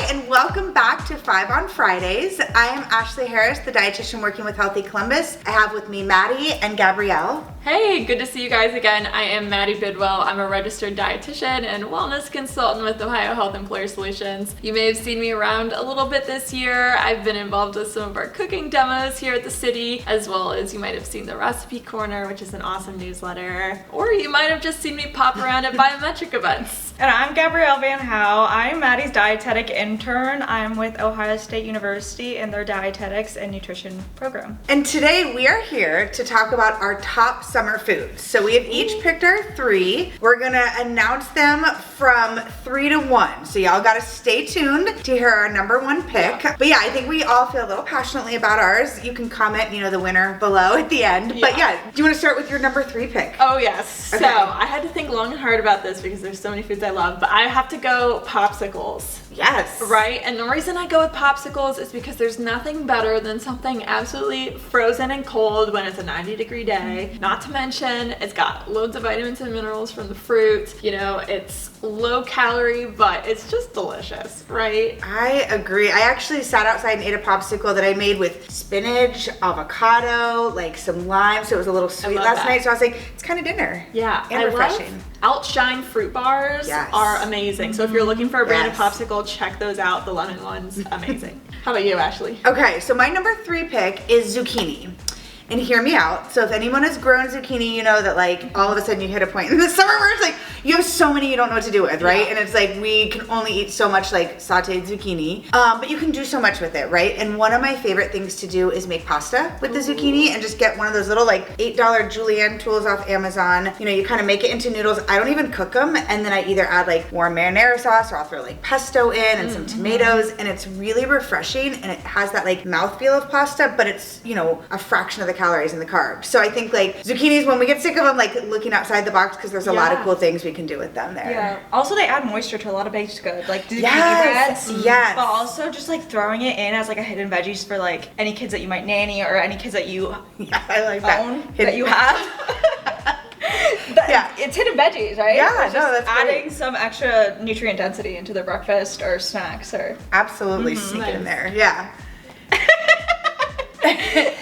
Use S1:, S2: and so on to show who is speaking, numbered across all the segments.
S1: and welcome back to 5 on Fridays. I am Ashley Harris, the dietitian working with Healthy Columbus. I have with me Maddie and Gabrielle.
S2: Hey, good to see you guys again. I am Maddie Bidwell. I'm a registered dietitian and wellness consultant with Ohio Health Employer Solutions. You may have seen me around a little bit this year. I've been involved with some of our cooking demos here at the city, as well as you might have seen the Recipe Corner, which is an awesome newsletter, or you might have just seen me pop around at biometric events.
S3: And I'm Gabrielle Van Howe. I'm Maddie's dietetic intern. I'm with Ohio State University in their dietetics and nutrition program.
S1: And today we are here to talk about our top summer foods. So we have each picked our 3. We're gonna announce them from 3 to 1. So y'all gotta stay tuned to hear our number 1 pick. Yeah. But yeah, I think we all feel a little passionately about ours. You can comment, the winner below at the end. Yeah. But yeah, do you wanna start with your number 3 pick?
S2: Oh yes. Okay. So I had to think long and hard about this because there's so many foods I love, but I have to go popsicles.
S1: Yes.
S2: Right? And the reason I go with popsicles is because there's nothing better than something absolutely frozen and cold when it's a 90-degree day. Not to mention, it's got loads of vitamins and minerals from the fruit. It's low calorie, but it's just delicious, right?
S1: I agree. I actually sat outside and ate a popsicle that I made with spinach, avocado, like some lime, so it was a little sweet last night. So I was like, it's kind of dinner.
S2: Yeah.
S1: And refreshing.
S2: Outshine fruit bars are amazing. So if you're looking for a brand of popsicle, check those out. The lemon one's amazing. How about you, Ashley?
S1: Okay, so my number 3 pick is zucchini. And hear me out. So if anyone has grown zucchini, you know that all of a sudden you hit a point in the summer where it's like, you have so many you don't know what to do with, right? Yeah. And it's like, we can only eat so much sauteed zucchini, but you can do so much with it, right? And one of my favorite things to do is make pasta with the zucchini and just get one of those little $8 julienne tools off Amazon. You kind of make it into noodles. I don't even cook them. And then I either add warm marinara sauce or I'll throw pesto in and some tomatoes. And it's really refreshing. And it has that mouthfeel of pasta, but it's, a fraction of the calories and the carbs. So I think zucchinis, when we get sick of them, looking outside the box, because there's a lot of cool things we can do with them there.
S3: Yeah. Also, they add moisture to a lot of baked goods, like zucchini
S1: breads. Yes.
S3: But also just throwing it in as a hidden veggies for any kids that you might nanny or any kids that you own that you have. It's hidden veggies, right?
S1: Yeah, that's
S3: adding
S1: great.
S3: some extra nutrient density into their breakfast or snacks or
S1: absolutely sneak it in there. Yeah.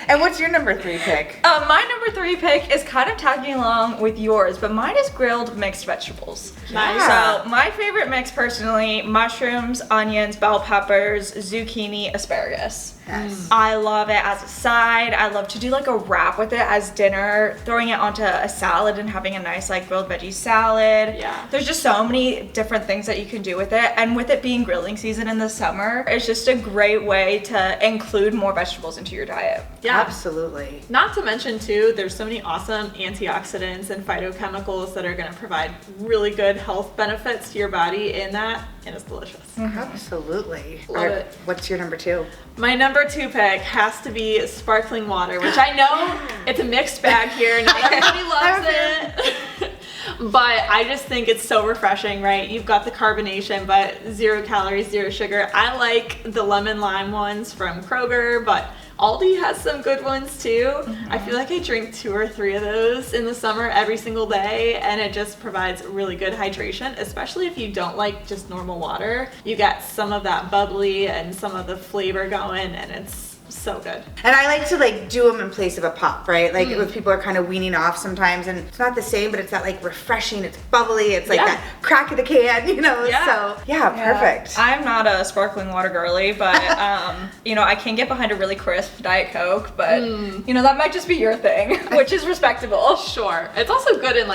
S1: And what's your number 3 pick?
S3: My number 3 pick is kind of tagging along with yours, but mine is grilled mixed vegetables.
S2: Nice.
S3: So my favorite mix personally, mushrooms, onions, bell peppers, zucchini, asparagus.
S1: Yes.
S3: I love it as a side. I love to do a wrap with it as dinner, throwing it onto a salad and having a nice grilled veggie salad.
S2: Yeah.
S3: There's just so many different things that you can do with it. And with it being grilling season in the summer, it's just a great way to include more vegetables into your diet.
S2: Yeah.
S1: Absolutely.
S2: Not to mention too, there's so many awesome antioxidants and phytochemicals that are going to provide really good health benefits to your body in that, and it's delicious.
S1: Mm-hmm. Absolutely.
S2: Love it.
S1: What's your number 2?
S2: My number 2 pick has to be sparkling water, which I know it's a mixed bag here. Not everybody loves it. But I just think it's so refreshing, right? You've got the carbonation, but 0 calories, 0 sugar. I like the lemon lime ones from Kroger, but Aldi has some good ones too. I feel like I drink 2 or 3 of those in the summer every single day, and it just provides really good hydration, especially if you don't like just normal water. You get some of that bubbly and some of the flavor going, and it's so good.
S1: And I like to do them in place of a pop, right? If people are kind of weaning off sometimes, and it's not the same, but it's that refreshing, it's bubbly, it's that crack of the can,
S2: Yeah.
S1: So perfect.
S3: I'm not a sparkling water girly, but I can get behind a really crisp Diet Coke, but that might just be your thing, which is respectable.
S2: Sure. It's also good in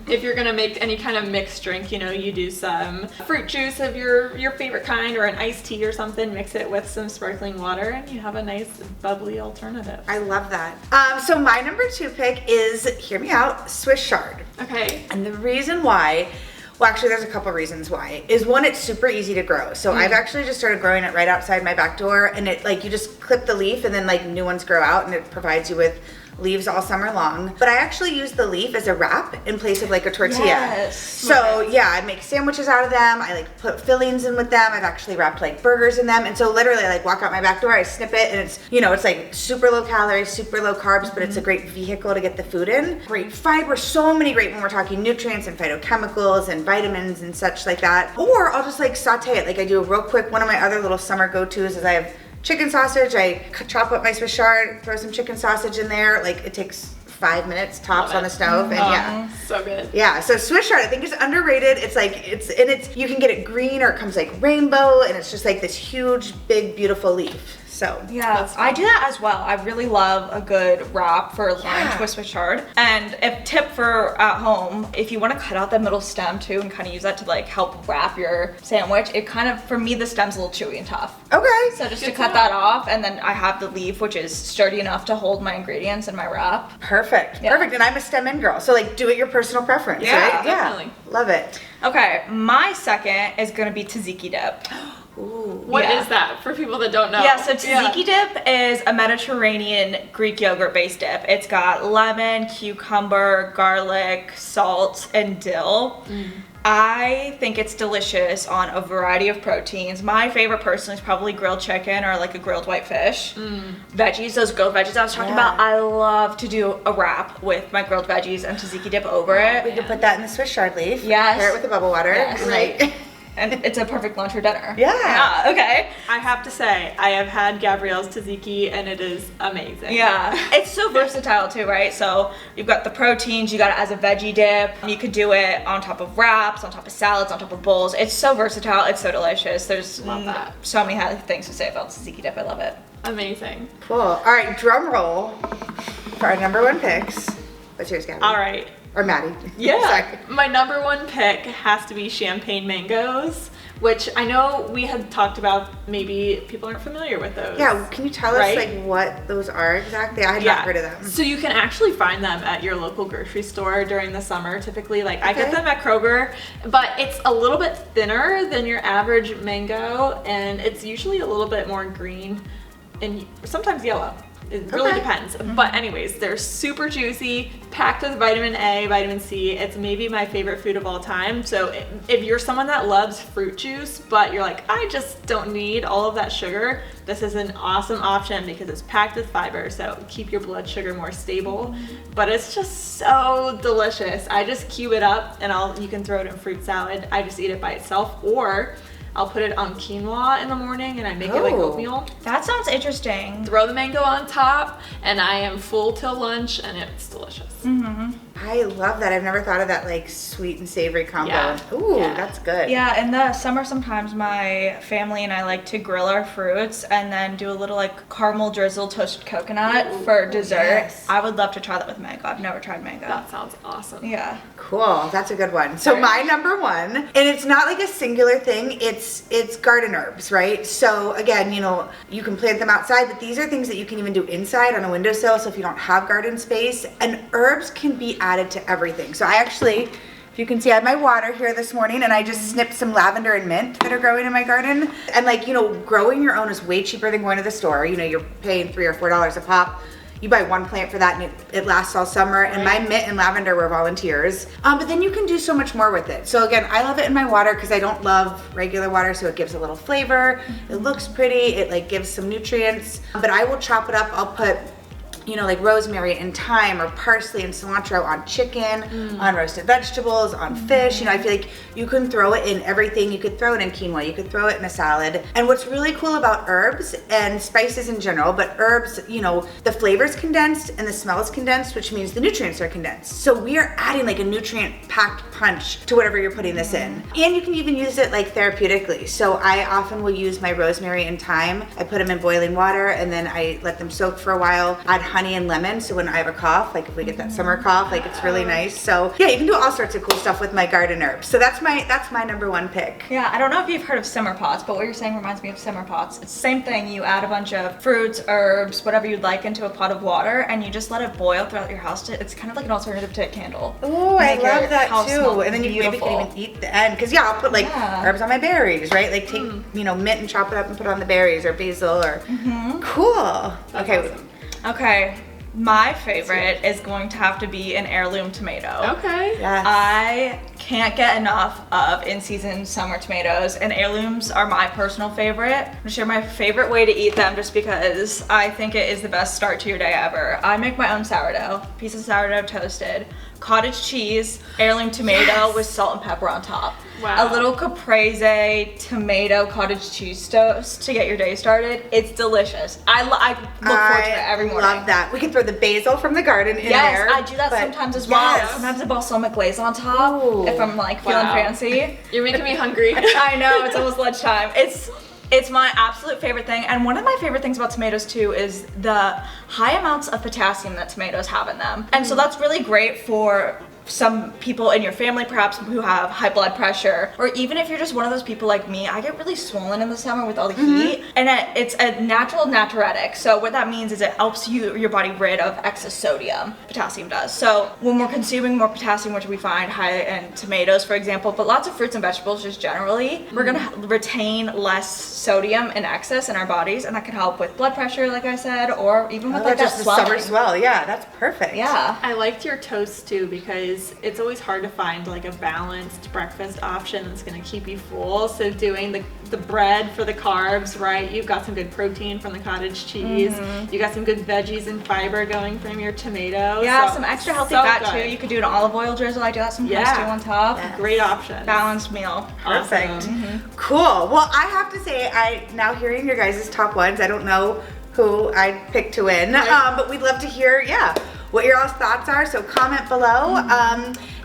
S2: if you're gonna make any kind of mixed drink, you do some fruit juice of your favorite kind or an iced tea or something, mix it with some sparkling water, and you have a nice bubbly alternative.
S1: I love that. So my number 2 pick is, hear me out, Swiss chard.
S2: Okay.
S1: And the reason why, well, actually there's a couple reasons why, is one, it's super easy to grow. So I've actually just started growing it right outside my back door, and it you just clip the leaf and then new ones grow out, and it provides you with leaves all summer long. But I actually use the leaf as a wrap in place of like a tortilla.
S3: Yes.
S1: So yeah, I make sandwiches out of them. I like put fillings in with them. I've actually wrapped like burgers in them. And so literally I like walk out my back door, I snip it, and it's, you know, it's like super low calories, super low carbs, but it's a great vehicle to get the food in. Great fiber, so many great when we're talking nutrients and phytochemicals and vitamins and such like that. Or I'll just like saute it. Like I do a real quick, one of my other little summer go-tos is I have chicken sausage. I chop up my Swiss chard, throw some chicken sausage in there. Like it takes 5 minutes tops on the stove, and yeah,
S2: so good.
S1: Yeah, so Swiss chard I think is underrated. It's like it's you can get it green or it comes like rainbow, and it's just like this huge, big, beautiful leaf. So
S3: yeah, I do that as well. I really love a good wrap for lunch with Swiss chard. And a tip for at home, if you want to cut out the middle stem too and kind of use that to like help wrap your sandwich, it kind of, for me, the stem's a little chewy and tough.
S1: Okay.
S3: So just to cut that off, and then I have the leaf, which is sturdy enough to hold my ingredients in my wrap.
S1: Perfect. Yeah. Perfect. And I'm a stem in girl, so like do it your personal preference, right?
S2: Definitely.
S1: Yeah. Love it.
S3: Okay, my second is gonna be tzatziki dip.
S1: Ooh.
S2: What is that for people that don't know?
S3: Yeah, so tzatziki dip is a Mediterranean Greek yogurt based dip. It's got lemon, cucumber, garlic, salt, and dill. I think it's delicious on a variety of proteins. My favorite personally is probably grilled chicken or like a grilled white fish. Veggies, those grilled veggies I was talking about, I love to do a wrap with my grilled veggies and tzatziki dip over it.
S1: We could put that in the Swiss chard leaf.
S3: Yes.
S1: Pair it with the bubble water.
S3: Yes.
S1: And like
S3: And it's a perfect lunch or dinner.
S1: Yeah.
S3: Okay.
S2: I have to say, I have had Gabrielle's tzatziki and it is amazing.
S3: Yeah. It's so versatile too, right? So you've got the proteins, you got it as a veggie dip. You could do it on top of wraps, on top of salads, on top of bowls. It's so versatile. It's so delicious. There's so many things to say about tzatziki dip. I love it.
S2: Amazing.
S1: Cool. All right, drum roll for our number one picks. What's yours, Gabby?
S2: All right.
S1: Or Maddie.
S2: Yeah.
S1: Sorry.
S2: My number one pick has to be champagne mangoes, which I know we had talked about. Maybe people aren't familiar with those.
S1: Yeah, can you tell us like what those are exactly? I had not heard of them.
S2: So you can actually find them at your local grocery store during the summer. Typically, like I get them at Kroger, but it's a little bit thinner than your average mango, and it's usually a little bit more green and sometimes yellow. It really depends. But anyways, they're super juicy, packed with vitamin A, vitamin C. It's maybe my favorite food of all time. So if you're someone that loves fruit juice, but you're like, I just don't need all of that sugar, this is an awesome option because it's packed with fiber. So keep your blood sugar more stable. But it's just so delicious. I just cube it up and you can throw it in fruit salad. I just eat it by itself, or I'll put it on quinoa in the morning and I make it like oatmeal.
S3: That sounds interesting.
S2: Throw the mango on top and I am full till lunch and it's delicious.
S1: I love that. I've never thought of that like sweet and savory combo.
S2: Yeah.
S1: Ooh, that's good.
S3: Yeah, in the summer sometimes my family and I like to grill our fruits and then do a little like caramel drizzled toasted coconut for dessert.
S1: Yes.
S3: I would love to try that with mango. I've never tried mango.
S2: That sounds awesome.
S3: Yeah.
S1: Cool. That's a good one. So my number one, and it's not like a singular thing, it's garden herbs, right? So again, you know, you can plant them outside, but these are things that you can even do inside on a windowsill. So if you don't have garden space, and herbs can be added to everything. So I actually, if you can see, I had my water here this morning and I just snipped some lavender and mint that are growing in my garden. And like, you know, growing your own is way cheaper than going to the store. You know, you're paying $3 or $4 a pop. You buy one plant for that and it lasts all summer. And my mint and lavender were volunteers. But then you can do so much more with it. So again, I love it in my water because I don't love regular water, so it gives a little flavor. It looks pretty, it like gives some nutrients. But I will chop it up, I'll put, you know, like rosemary and thyme or parsley and cilantro on chicken, on roasted vegetables, on fish. You know, I feel like you can throw it in everything. You could throw it in quinoa, you could throw it in a salad. And what's really cool about herbs and spices in general, but herbs, you know, the flavor's condensed and the smell is condensed, which means the nutrients are condensed. So we are adding like a nutrient-packed punch to whatever you're putting this in. And you can even use it like therapeutically. So I often will use my rosemary and thyme. I put them in boiling water and then I let them soak for a while, add honey and lemon, so when I have a cough, like if we get that summer cough, like it's really nice. So yeah, you can do all sorts of cool stuff with my garden herbs. So that's my number one pick.
S3: Yeah, I don't know if you've heard of simmer pots, but what you're saying reminds me of simmer pots. It's the same thing. You add a bunch of fruits, herbs, whatever you'd like into a pot of water, and you just let it boil throughout your house. It's kind of like an alternative to a candle.
S1: Oh, I
S3: Make
S1: love
S3: your
S1: that
S3: house
S1: too.
S3: smell
S1: And then you maybe
S3: beautiful.
S1: can even eat the end. Cause yeah, I'll put like herbs on my berries, right? Like take, you know, mint and chop it up and put it on the berries or basil or cool.
S2: That's
S1: Okay.
S2: awesome.
S3: Okay, My favorite is going to have to be an heirloom tomato.
S2: Okay.
S1: Yes.
S3: I can't get enough of in-season summer tomatoes, and heirlooms are my personal favorite. I'm gonna share my favorite way to eat them just because I think it is the best start to your day ever. I make my own sourdough, piece of sourdough toasted, cottage cheese, heirloom tomato with salt and pepper on top.
S2: Wow.
S3: A little caprese tomato cottage cheese toast to get your day started. It's delicious. I look forward to it every morning.
S1: I love that. We can throw the basil from the garden in
S3: Yes,
S1: there.
S3: I do that
S1: but
S3: sometimes as well.
S1: yes.
S3: Sometimes a balsamic glaze on top
S1: Ooh.
S3: if I'm like feeling
S2: Wow.
S3: fancy.
S2: You're making me hungry.
S3: I know, it's almost lunchtime. It's my absolute favorite thing, and one of my favorite things about tomatoes too is the high amounts of potassium that tomatoes have in them. And so that's really great for some people in your family perhaps who have high blood pressure, or even if you're just one of those people like me. I get really swollen in the summer with all the heat, and it's a natural natriuretic. So what that means is it helps your body rid of excess sodium. Potassium does. So when we're consuming more potassium, which we find high in tomatoes, for example, but lots of fruits and vegetables just generally, we're gonna retain less sodium in excess in our bodies, and that can help with blood pressure, like I said, or even with
S1: Oh,
S3: like that
S1: just the summer
S3: swelling.
S1: swell. Yeah, that's perfect.
S3: Yeah.
S2: I liked your toast too because it's always hard to find like a balanced breakfast option that's gonna keep you full. So doing the bread for the carbs, right? You've got some good protein from the cottage cheese. You got some good veggies and fiber going from your tomatoes.
S3: Yeah,
S2: So,
S3: some extra healthy
S2: so
S3: fat
S2: good.
S3: too. You could do an olive oil drizzle. I do that sometimes
S2: Yeah.
S3: too on top.
S1: Yeah.
S2: Great option.
S3: Balanced meal.
S1: Perfect.
S2: Awesome.
S1: Cool. Well, I have to say, now hearing your guys' top ones, I don't know who I'd pick to win, but we'd love to hear, what your all's thoughts are. So comment below.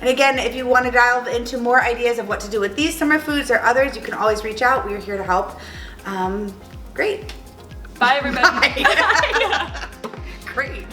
S1: And again, if you want to delve into more ideas of what to do with these summer foods or others, you can always reach out. We are here to help. Great.
S2: Bye everybody.
S1: Bye. Great.